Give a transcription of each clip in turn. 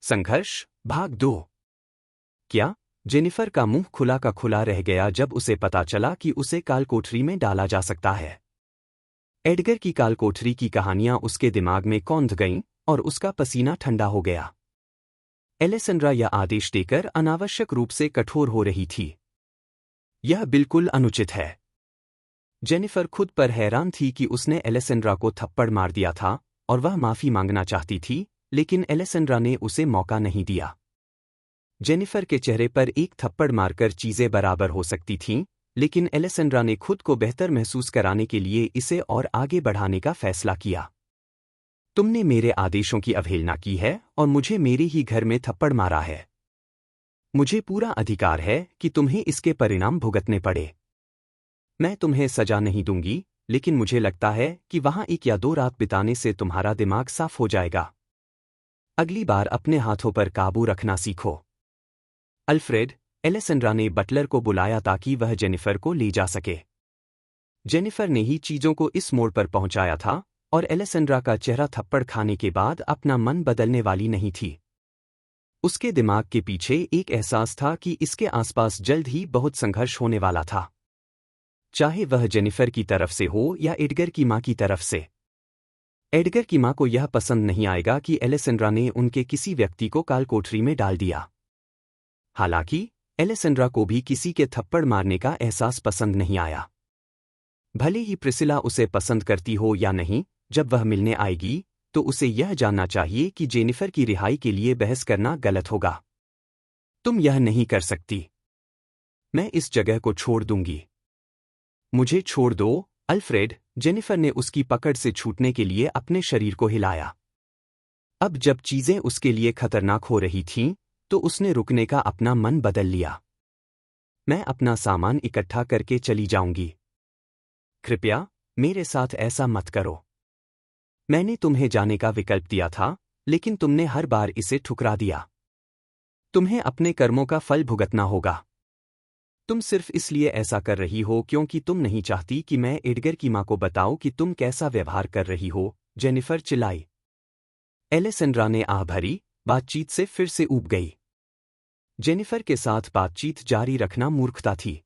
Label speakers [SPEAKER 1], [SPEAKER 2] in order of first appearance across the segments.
[SPEAKER 1] संघर्ष भाग 2। क्या जेनिफर का मुंह खुला का खुला रह गया जब उसे पता चला कि उसे काल कोठरी में डाला जा सकता है। एडगर की काल कोठरी की कहानियां उसके दिमाग में कौंध गईं और उसका पसीना ठंडा हो गया। एलेसेंड्रा यह आदेश देकर अनावश्यक रूप से कठोर हो रही थी। यह बिल्कुल अनुचित है। जेनिफर खुद पर हैरान थी कि उसने एलेसेंड्रा को थप्पड़ मार दिया था और वह माफी मांगना चाहती थी, लेकिन एलेसेंड्रा ने उसे मौका नहीं दिया। जेनिफर के चेहरे पर एक थप्पड़ मारकर चीजें बराबर हो सकती थीं, लेकिन एलेसेंड्रा ने खुद को बेहतर महसूस कराने के लिए इसे और आगे बढ़ाने का फैसला किया। तुमने मेरे आदेशों की अवहेलना की है और मुझे मेरे ही घर में थप्पड़ मारा है। मुझे पूरा अधिकार है कि तुम्हें इसके परिणाम भुगतने पड़े। मैं तुम्हें सजा नहीं दूंगी, लेकिन मुझे लगता है कि वहां 1 या 2 रात बिताने से तुम्हारा दिमाग साफ हो जाएगा। अगली बार अपने हाथों पर काबू रखना सीखो। अल्फ्रेड, एलेसेंड्रा ने बटलर को बुलाया ताकि वह जेनिफर को ले जा सके। जेनिफर ने ही चीजों को इस मोड़ पर पहुंचाया था और एलेसेंड्रा का चेहरा थप्पड़ खाने के बाद अपना मन बदलने वाली नहीं थी। उसके दिमाग के पीछे एक एहसास था कि इसके आसपास जल्द ही बहुत संघर्ष होने वाला था, चाहे वह जेनिफर की तरफ से हो या एडगर की मां की तरफ से। एडगर की मां को यह पसंद नहीं आएगा कि एलेसेंड्रा ने उनके किसी व्यक्ति को काल कोठरी में डाल दिया। हालांकि एलेसेंड्रा को भी किसी के थप्पड़ मारने का एहसास पसंद नहीं आया। भले ही प्रिसिला उसे पसंद करती हो या नहीं, जब वह मिलने आएगी तो उसे यह जानना चाहिए कि जेनिफर की रिहाई के लिए बहस करना गलत होगा। तुम यह नहीं कर सकती। मैं इस जगह को छोड़ दूंगी। मुझे छोड़ दो, अल्फ्रेड। जेनिफर ने उसकी पकड़ से छूटने के लिए अपने शरीर को हिलाया। अब जब चीजें उसके लिए खतरनाक हो रही थीं, तो उसने रुकने का अपना मन बदल लिया। मैं अपना सामान इकट्ठा करके चली जाऊंगी। कृपया मेरे साथ ऐसा मत करो। मैंने तुम्हें जाने का विकल्प दिया था, लेकिन तुमने हर बार इसे ठुकरा दिया। तुम्हें अपने कर्मों का फल भुगतना होगा। तुम सिर्फ इसलिए ऐसा कर रही हो क्योंकि तुम नहीं चाहती कि मैं एडगर की मां को बताऊं कि तुम कैसा व्यवहार कर रही हो, जेनिफर चिल्लाई। एलेसेंड्रा ने आह भरी बातचीत से फिर से ऊब गई। जेनिफर के साथ बातचीत जारी रखना मूर्खता थी।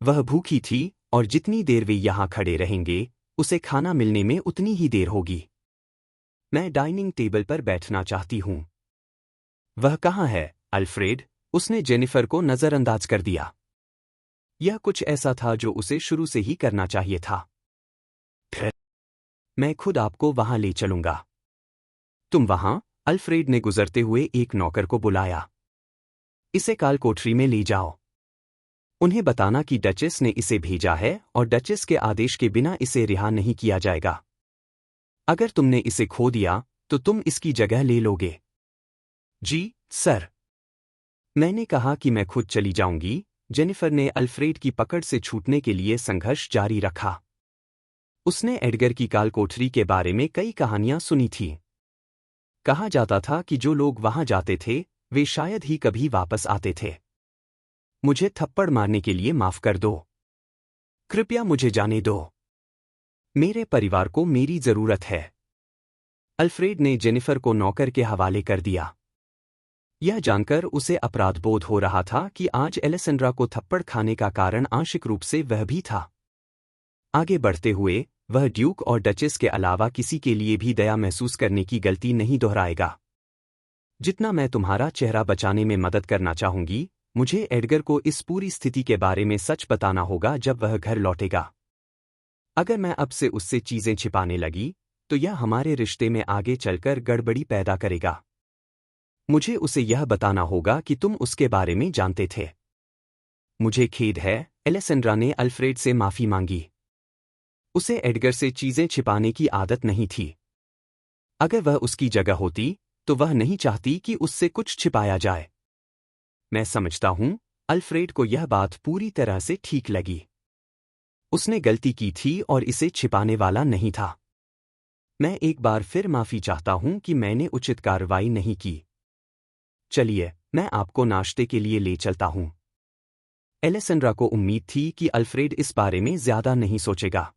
[SPEAKER 1] वह भूखी थी और जितनी देर वे यहां खड़े रहेंगे, उसे खाना मिलने में उतनी ही देर होगी। मैं डाइनिंग टेबल पर बैठना चाहती हूं। वह कहाँ है, अल्फ्रेड? उसने जेनिफर को नजरअंदाज कर दिया। यह कुछ ऐसा था जो उसे शुरू से ही करना चाहिए था। फिर मैं खुद आपको वहां ले चलूंगा। तुम वहां, अल्फ्रेड ने गुजरते हुए एक नौकर को बुलाया। इसे काल कोठरी में ले जाओ। उन्हें बताना कि डचेस ने इसे भेजा है और डचेस के आदेश के बिना इसे रिहा नहीं किया जाएगा। अगर तुमने इसे खो दिया तो तुम इसकी जगह ले लोगे। जी, सर। मैंने कहा कि मैं खुद चली जाऊंगी। जेनिफर ने अल्फ्रेड की पकड़ से छूटने के लिए संघर्ष जारी रखा। उसने एडगर की काल कोठरी के बारे में कई कहानियां सुनी थीं। कहा जाता था कि जो लोग वहां जाते थे वे शायद ही कभी वापस आते थे। मुझे थप्पड़ मारने के लिए माफ कर दो। कृपया मुझे जाने दो। मेरे परिवार को मेरी जरूरत है। अल्फ्रेड ने जेनिफर को नौकर के हवाले कर दिया। यह जानकर उसे अपराधबोध हो रहा था कि आज एलेसेंड्रा को थप्पड़ खाने का कारण आंशिक रूप से वह भी था। आगे बढ़ते हुए वह ड्यूक और डचेस के अलावा किसी के लिए भी दया महसूस करने की गलती नहीं दोहराएगा। जितना मैं तुम्हारा चेहरा बचाने में मदद करना चाहूंगी, मुझे एडगर को इस पूरी स्थिति के बारे में सच बताना होगा जब वह घर लौटेगा। अगर मैं अब से उससे चीजें छिपाने लगी, तो यह हमारे रिश्ते में आगे चलकर गड़बड़ी पैदा करेगा। मुझे उसे यह बताना होगा कि तुम उसके बारे में जानते थे। मुझे खेद है, एलेसेंड्रा ने अल्फ्रेड से माफी मांगी। उसे एडगर से चीजें छिपाने की आदत नहीं थी। अगर वह उसकी जगह होती, तो वह नहीं चाहती कि उससे कुछ छिपाया जाए। मैं समझता हूं, अल्फ्रेड को यह बात पूरी तरह से ठीक लगी। उसने गलती की थी और इसे छिपाने वाला नहीं था। मैं एक बार फिर माफी चाहता हूं कि मैंने उचित कार्रवाई नहीं की। चलिए, मैं आपको नाश्ते के लिए ले चलता हूं। एलेसेंड्रा को उम्मीद थी कि अल्फ्रेड इस बारे में ज्यादा नहीं सोचेगा।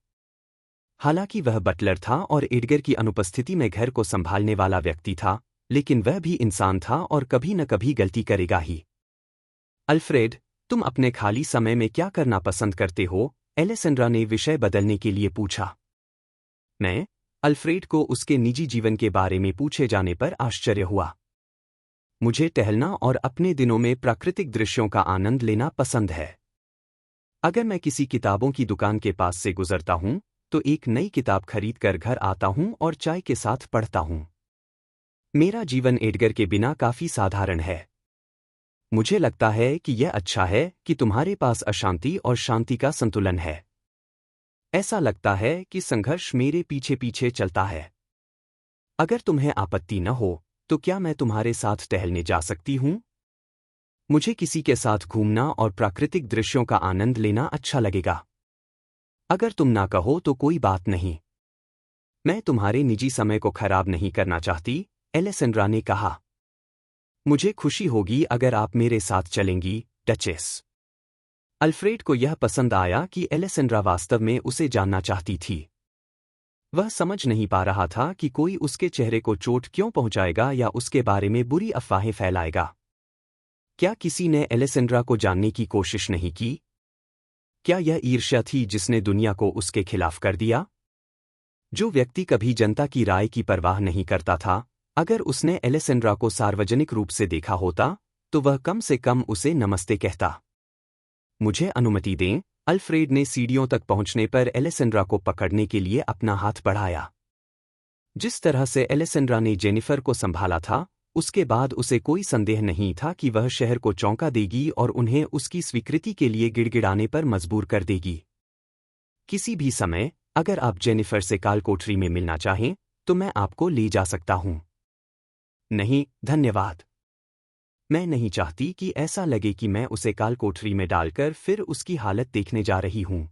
[SPEAKER 1] हालांकि वह बटलर था और एडगर की अनुपस्थिति में घर को संभालने वाला व्यक्ति था, लेकिन वह भी इंसान था और कभी न कभी गलती करेगा ही। अल्फ्रेड, तुम अपने खाली समय में क्या करना पसंद करते हो? एलेसेंड्रा ने विषय बदलने के लिए पूछा। मैं? अल्फ्रेड को उसके निजी जीवन के बारे में पूछे जाने पर आश्चर्य हुआ। मुझे टहलना और अपने दिनों में प्राकृतिक दृश्यों का आनंद लेना पसंद है। अगर मैं किसी किताबों की दुकान के पास से गुजरता हूं, तो एक नई किताब खरीदकर घर आता हूं और चाय के साथ पढ़ता हूं। मेरा जीवन एडगर के बिना काफी साधारण है। मुझे लगता है कि यह अच्छा है कि तुम्हारे पास अशांति और शांति का संतुलन है। ऐसा लगता है कि संघर्ष मेरे पीछे पीछे चलता है। अगर तुम्हें आपत्ति न हो, तो क्या मैं तुम्हारे साथ टहलने जा सकती हूं? मुझे किसी के साथ घूमना और प्राकृतिक दृश्यों का आनंद लेना अच्छा लगेगा। अगर तुम ना कहो तो कोई बात नहीं। मैं तुम्हारे निजी समय को खराब नहीं करना चाहती, एलेसेंड्रा ने कहा। मुझे खुशी होगी अगर आप मेरे साथ चलेंगी, डचेस। अल्फ्रेड को यह पसंद आया कि एलेसेंड्रा वास्तव में उसे जानना चाहती थी। वह समझ नहीं पा रहा था कि कोई उसके चेहरे को चोट क्यों पहुंचाएगा या उसके बारे में बुरी अफवाहें फैलाएगा। क्या किसी ने एलेसेंड्रा को जानने की कोशिश नहीं की? क्या यह ईर्ष्या थी जिसने दुनिया को उसके खिलाफ कर दिया? जो व्यक्ति कभी जनता की राय की परवाह नहीं करता था, अगर उसने एलेसेंड्रा को सार्वजनिक रूप से देखा होता, तो वह कम से कम उसे नमस्ते कहता। मुझे अनुमति दें, अल्फ्रेड ने सीढ़ियों तक पहुंचने पर एलेसेंड्रा को पकड़ने के लिए अपना हाथ बढ़ाया। जिस तरह से एलेसेंड्रा ने जेनिफर को संभाला था, उसके बाद उसे कोई संदेह नहीं था कि वह शहर को चौंका देगी और उन्हें उसकी स्वीकृति के लिए गिड़गिड़ाने पर मजबूर कर देगी। किसी भी समय, अगर आप जेनिफर से काल कोठरी में मिलना चाहें, तो मैं आपको ले जा सकता हूं। नहीं, धन्यवाद। मैं नहीं चाहती कि ऐसा लगे कि मैं उसे काल कोठरी में डालकर फिर उसकी हालत देखने जा रही हूं।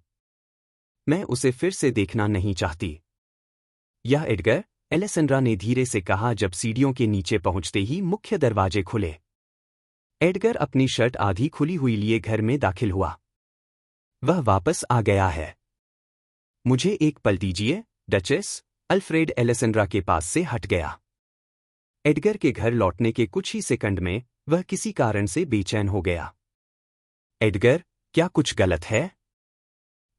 [SPEAKER 1] मैं उसे फिर से देखना नहीं चाहती। यह एडगर, एलेसेंड्रा ने धीरे से कहा जब सीढ़ियों के नीचे पहुंचते ही मुख्य दरवाजे खुले। एडगर अपनी शर्ट आधी खुली हुई लिए घर में दाखिल हुआ। वह वापस आ गया है। मुझे एक पल दीजिए, डचेस। अल्फ्रेड एलेसेंड्रा के पास से हट गया। एडगर के घर लौटने के कुछ ही सेकंड में वह किसी कारण से बेचैन हो गया। एडगर, क्या कुछ गलत है?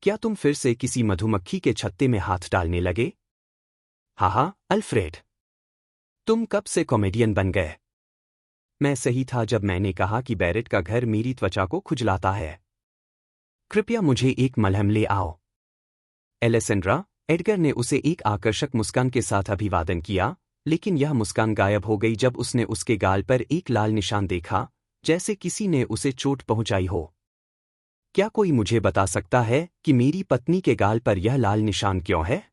[SPEAKER 1] क्या तुम फिर से किसी मधुमक्खी के छत्ते में हाथ डालने लगे? हाँ, अल्फ्रेड। तुम कब से कॉमेडियन बन गए? मैं सही था जब मैंने कहा कि बैरेट का घर मेरी त्वचा को खुजलाता है। कृपया मुझे एक मलहम ले आओ। एलेसेंड्रा, एडगर ने उसे एक आकर्षक मुस्कान के साथ अभिवादन किया, लेकिन यह मुस्कान गायब हो गई जब उसने उसके गाल पर एक लाल निशान देखा, जैसे किसी ने उसे चोट पहुंचाई हो। क्या कोई मुझे बता सकता है कि मेरी पत्नी के गाल पर यह लाल निशान क्यों है?